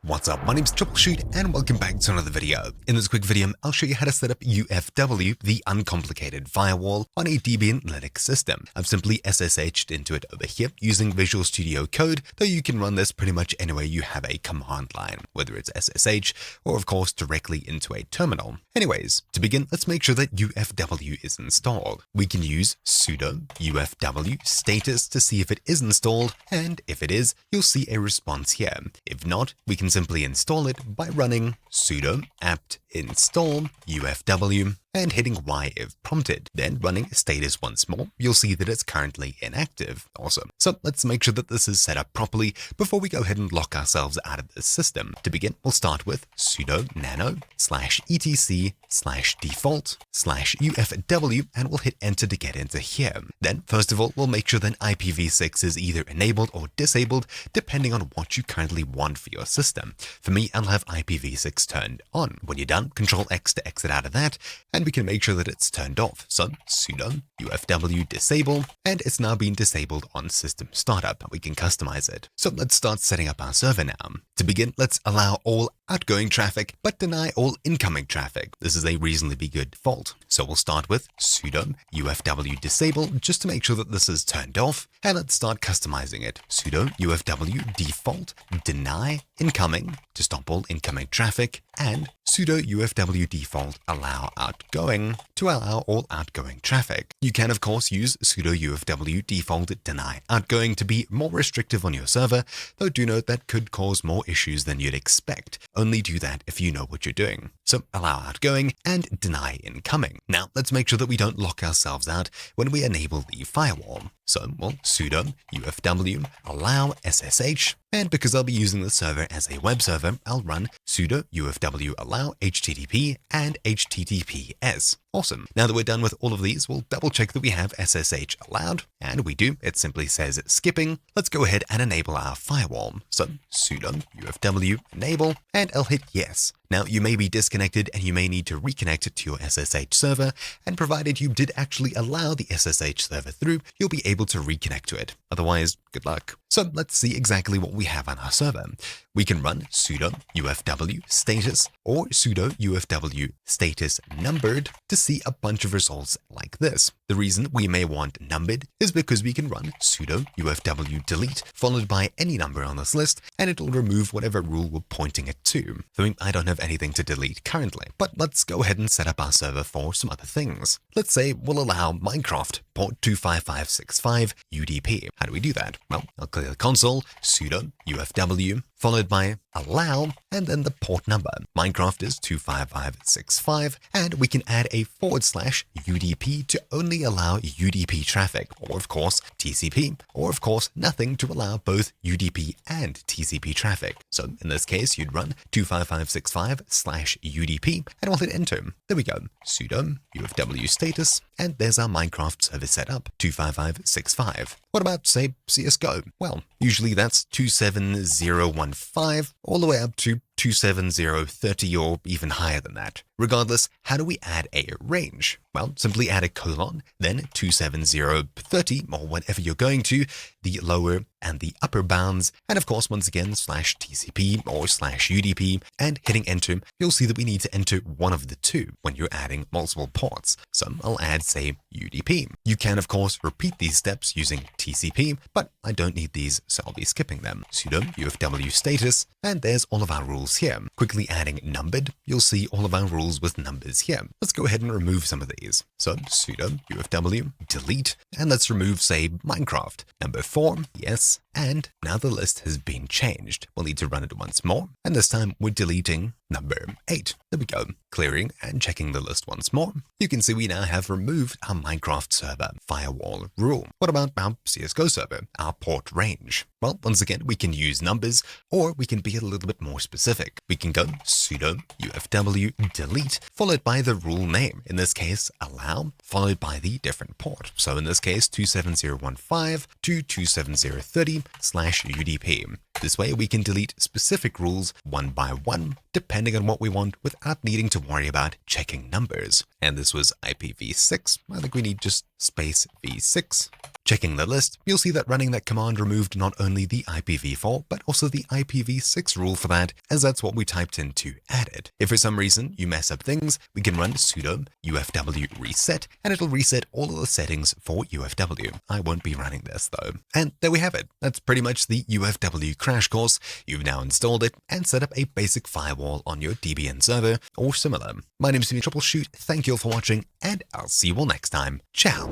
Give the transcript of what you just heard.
What's up, my name's Troubleshoot and welcome back to another video. In this quick video, I'll show you how to set up UFW, the uncomplicated firewall, on a Debian Linux system. I've simply SSH'd into it over here using Visual Studio Code, though you can run this pretty much anywhere you have a command line, whether it's SSH or of course directly into a terminal. Anyways, to begin, let's make sure that UFW is installed. We can use sudo UFW status to see if it is installed, and if it is, you'll see a response here. If not, we can simply install it by running sudo apt install UFW and hitting Y if prompted. Then running status once more, you'll see that it's currently inactive. Awesome. So let's make sure that this is set up properly before we go ahead and lock ourselves out of this system. To begin, we'll start with sudo nano /etc/default/UFW and we'll hit enter to get into here. Then first of all, we'll make sure that IPv6 is either enabled or disabled depending on what you currently want for your system. For me, I'll have IPv6 turned on. When you're done, Control X to exit out of that, and we can make sure that it's turned off. So sudo UFW disable, and it's now been disabled on system startup. We can customize it. So let's start setting up our server now. To begin, let's allow all outgoing traffic, but deny all incoming traffic. This is a reasonably good default. So we'll start with sudo UFW disable just to make sure that this is turned off, and let's start customizing it. Sudo UFW default deny incoming to stop all incoming traffic, and sudo UFW default allow outgoing to allow all outgoing traffic. You can of course use sudo UFW default deny outgoing to be more restrictive on your server, though do note that could cause more issues than you'd expect. Only do that if you know what you're doing. So allow outgoing and deny incoming. Now let's make sure that we don't lock ourselves out when we enable the firewall. So we'll sudo UFW allow SSH, and because I'll be using the server as a web server, I'll run sudo UFW allow HTTP and HTTPS. Awesome. Now that we're done with all of these, we'll double check that we have SSH allowed, and we do. It simply says skipping. Let's go ahead and enable our firewall. So sudo UFW enable, and I'll hit yes. Now you may be disconnected and you may need to reconnect it to your SSH server, and provided you did actually allow the SSH server through, you'll be able to reconnect to it. Otherwise, good luck. So let's see exactly what we have on our server. We can run sudo UFW status or sudo UFW status numbered to see a bunch of results like this. The reason we may want numbered is because we can run sudo UFW delete followed by any number on this list, and it'll remove whatever rule we're pointing it to. For me, I don't have anything to delete currently, but let's go ahead and set up our server for some other things. Let's say we'll allow Minecraft port 25565 UDP. How do we do that? Well, I'll clear the console, sudo UFW followed by allow, and then the port number. Minecraft is 25565, and we can add a /UDP to only allow UDP traffic, or of course TCP, or of course nothing to allow both UDP and TCP traffic. So in this case, you'd run 25565/UDP, and we'll hit enter. There we go. Sudo UFW status, and there's our Minecraft server setup, 25565. What about, say, CSGO? Well, usually that's 27015 all the way up to 27030 or even higher than that. Regardless, how do we add a range? Well, simply add a colon, then 27030 or whatever you're going to, the lower and the upper bounds, and of course, once again, /TCP or /UDP, and hitting enter, you'll see that we need to enter one of the two when you're adding multiple ports. So I'll add, say, UDP. You can, of course, repeat these steps using TCP, but I don't need these, so I'll be skipping them. Sudo UFW status, and there's all of our rules here. Quickly adding numbered, you'll see all of our rules with numbers here. Let's go ahead and remove some of these. So sudo UFW delete, and let's remove, say, Minecraft. Number 4, yes, and now the list has been changed. We'll need to run it once more, and this time we're deleting number 8. There we go. Clearing and checking the list once more. You can see we now have removed our Minecraft server firewall rule. What about our CSGO server, our port range? Well, once again, we can use numbers, or we can be a little bit more specific. We can go sudo UFW delete followed by the rule name. In this case, allow followed by the different port. So in this case, 27015 to 27030, sudo/udp. This way we can delete specific rules one by one, depending on what we want, without needing to worry about checking numbers. And this was IPv6. I think we need just space v6. Checking the list, you'll see that running that command removed not only the IPv4, but also the IPv6 rule for that, as that's what we typed in to add it. If for some reason you mess up things, we can run sudo UFW reset, and it'll reset all of the settings for UFW. I won't be running this though. And there we have it. That's pretty much the UFW crash course. You've now installed it and set up a basic firewall on your Debian server or similar. My name is Troubleshoot. Thank you all for watching, and I'll see you all next time. Ciao.